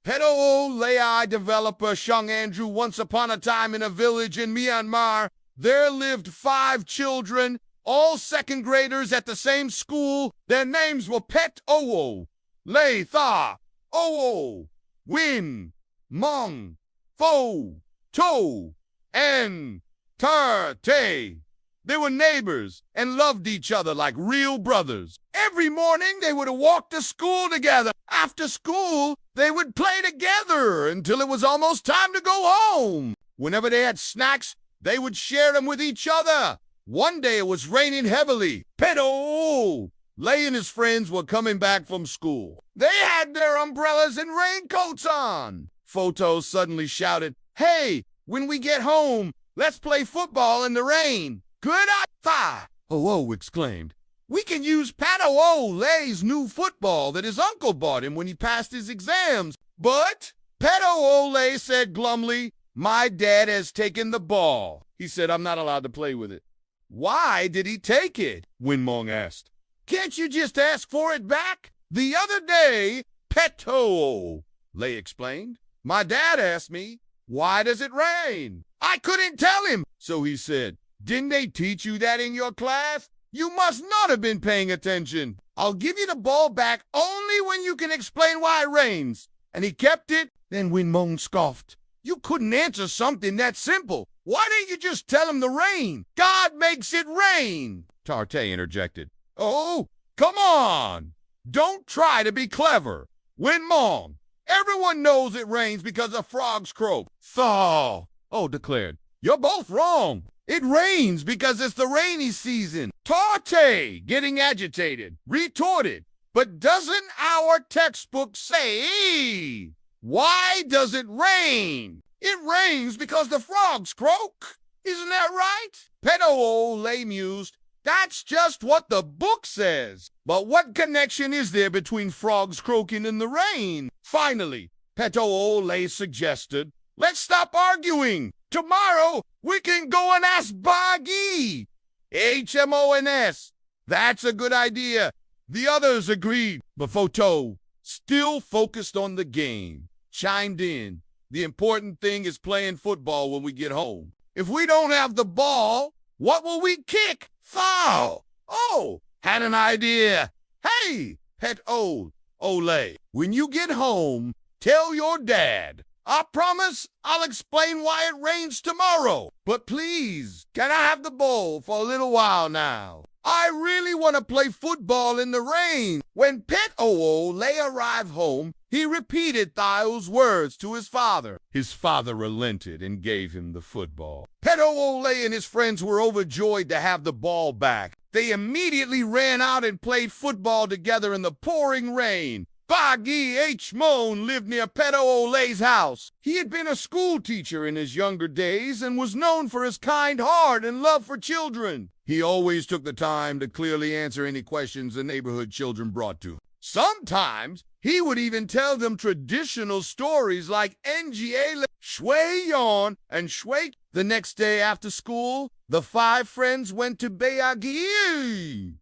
Pedo AI developer Shung Andrew. Once upon a time in a village in Myanmar, there lived 5 children, all second graders at the same school. Their names were Pet Oo, Lay Tha, Oo, Win, Mong, Fo, To, and Tar Tay. They were neighbors and loved each other like real brothers. Every morning they would walk to school together. After school, they would play together until it was almost time to go home. Whenever they had snacks, they would share them with each other. One day it was raining heavily. Pedo Lay and his friends were coming back from school. They had their umbrellas and raincoats on. Photo suddenly shouted, "Hey, when we get home, let's play football in the rain." "Good idea," Oo exclaimed. "We can use Pedo Lay's new football that his uncle bought him when he passed his exams." But Pedo Lay said glumly, "My dad has taken the ball." He said, "I'm not allowed to play with it." "Why did he take it?" Winmong asked. "Can't you just ask for it back?" "The other day," Pedo Lay explained, "my dad asked me, 'Why does it rain?' I couldn't tell him. So he said, 'Didn't they teach you that in your class? You must not have been paying attention. I'll give you the ball back only when you can explain why it rains.' And he kept it." Then Winmong scoffed. "You couldn't answer something that simple. Why didn't you just tell him the rain? God makes it rain." Tartay interjected. "Oh, come on. Don't try to be clever. Winmong, everyone knows it rains because the frogs croak." "Thaw," declared. "You're both wrong. It rains because it's the rainy season." Tartay, getting agitated, retorted, "But doesn't our textbook say, why does it rain? It rains because the frogs croak. Isn't that right?" Pedo Lay mused, "That's just what the book says. But what connection is there between frogs croaking and the rain?" Finally, Pedo Lay suggested, "Let's stop arguing. Tomorrow, we can go and ask Bagi. HMONS. That's a good idea." The others agreed, but Photo, still focused on the game, chimed in. "The important thing is playing football when we get home. If we don't have the ball, what will we kick?" "Foul." "Oh, had an idea. Hey, Pedo Lay, when you get home, tell your dad. I promise I'll explain why it rains tomorrow. But please, can I have the ball for a little while now? I really want to play football in the rain." When Pedo Lay arrived home, he repeated Thio's words to his father. His father relented and gave him the football. Pedo Lay and his friends were overjoyed to have the ball back. They immediately ran out and played football together in the pouring rain. Bagi Hmone lived near Pedo Lay's house. He had been a school teacher in his younger days and was known for his kind heart and love for children. He always took the time to clearly answer any questions the neighborhood children brought to him. Sometimes he would even tell them traditional stories like Nga Shui Yon and Shui. The next day after school, the 5 friends went to Bayagi.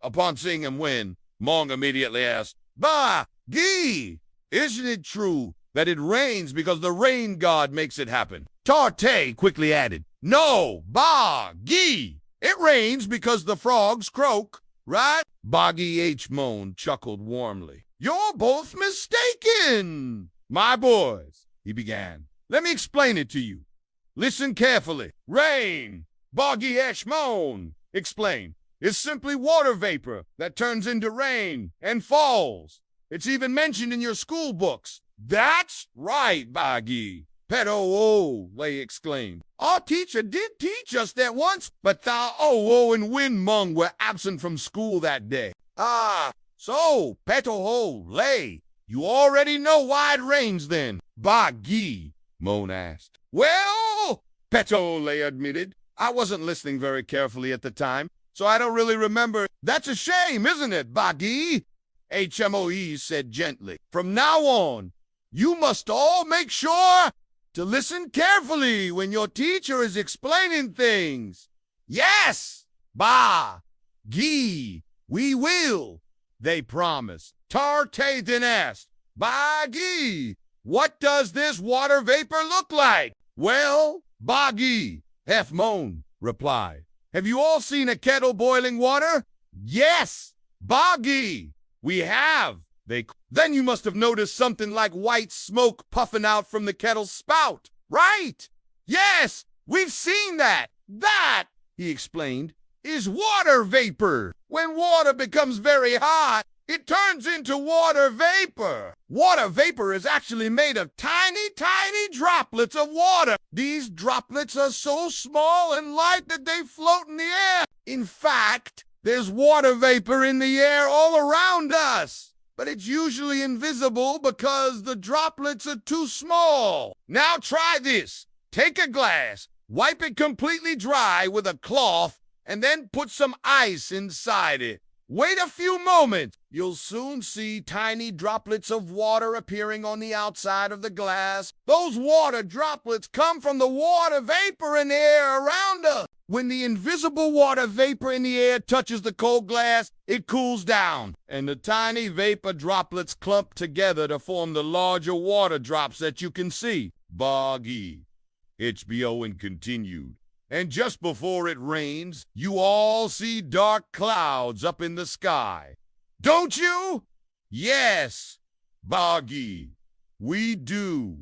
Upon seeing him win, Mong immediately asked, "Gi, isn't it true that it rains because the rain god makes it happen?" Tartay quickly added, "No, Gi, it rains because the frogs croak, right?" Bagi Hmone chuckled warmly. "You're both mistaken. My boys," he began, "let me explain it to you. Listen carefully. Rain, Bagi Hmone explained, is simply water vapor that turns into rain and falls. It's even mentioned in your school books." "That's right, Bagi," Pedo Lay exclaimed. "Our teacher did teach us that once, but Thao and Winmong were absent from school that day." "Ah, so, Pedo Lay, you already know why it rains then?" Bagi Hmone asked. "Well," Pedo Lay admitted, "I wasn't listening very carefully at the time, so I don't really remember." "That's a shame, isn't it, Bagi?" HMOE said gently. "From now on, you must all make sure to listen carefully when your teacher is explaining things." "Yes, Bagi, we will," they promised. Tartay then asked, Boggy, what does this water vapor look like? Well, Boggy, Half-Moon replied. Have you all seen a kettle boiling water? Yes, Boggy, we have. Then you must have noticed something like white smoke puffing out from the kettle's spout, right? Yes, we've seen that. That, he explained, is water vapor. When water becomes very hot, it turns into water vapor. Water vapor is actually made of tiny, tiny droplets of water. These droplets are so small and light that they float in the air. In fact, there's water vapor in the air all around us. But it's usually invisible because the droplets are too small. Now try this. Take a glass, wipe it completely dry with a cloth, and then put some ice inside it. Wait a few moments. You'll soon see tiny droplets of water appearing on the outside of the glass. Those water droplets come from the water vapor in the air around us. When the invisible water vapor in the air touches the cold glass, it cools down, and the tiny vapor droplets clump together to form the larger water drops that you can see. Boggy, HBO continued. And just before it rains, you all see dark clouds up in the sky. Don't you? Yes, Boggy, we do,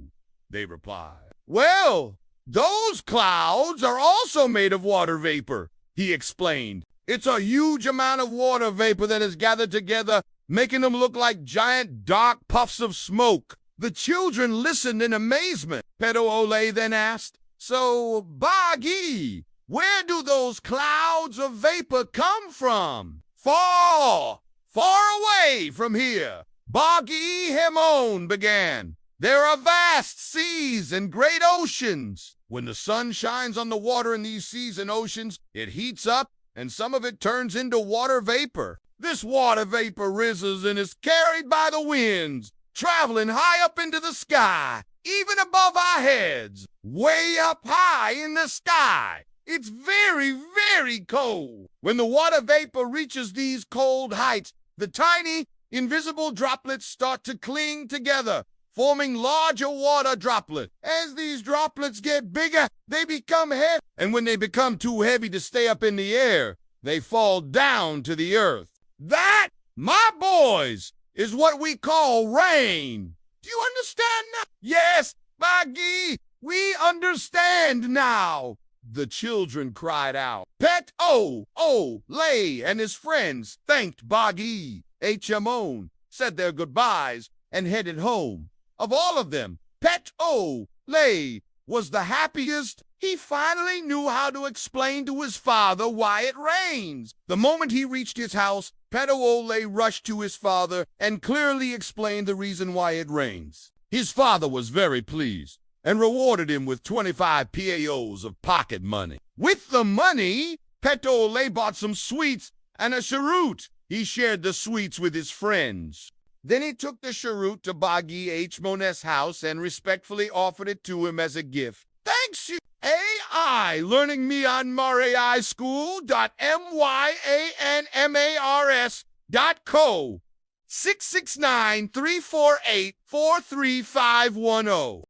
they replied. Well, those clouds are also made of water vapor, he explained. It's a huge amount of water vapor that is gathered together, making them look like giant dark puffs of smoke. The children listened in amazement. Peto Ole then asked, So, Boggy, where do those clouds of vapor come from? Far, far away from here. Boggy Half-Moon began. There are vast seas and great oceans. When the sun shines on the water in these seas and oceans, it heats up, and some of it turns into water vapor. This water vapor rises and is carried by the winds, traveling high up into the sky, even above our heads, way up high in the sky. It's very, very cold. When the water vapor reaches these cold heights, the tiny, invisible droplets start to cling together, forming larger water droplets. As these droplets get bigger, they become heavy. And when they become too heavy to stay up in the air, they fall down to the earth. That, my boys, is what we call rain. Do you understand now? Yes, Boggy, we understand now, the children cried out. Peto Ole and his friends thanked Boggy Half-Moon, said their goodbyes, and headed home. Of all of them, Peto Ole was the happiest. He finally knew how to explain to his father why it rains. The moment he reached his house, Peto Ole rushed to his father and clearly explained the reason why it rains. His father was very pleased and rewarded him with 25 PAOs of pocket money. With the money, Peto Ole bought some sweets and a cheroot. He shared the sweets with his friends. Then he took the cheroot to Boggy Half-Moon's house and respectfully offered it to him as a gift. Thanks you, AI, learning MyanmarSchool.myanmars.co 669-348-43510.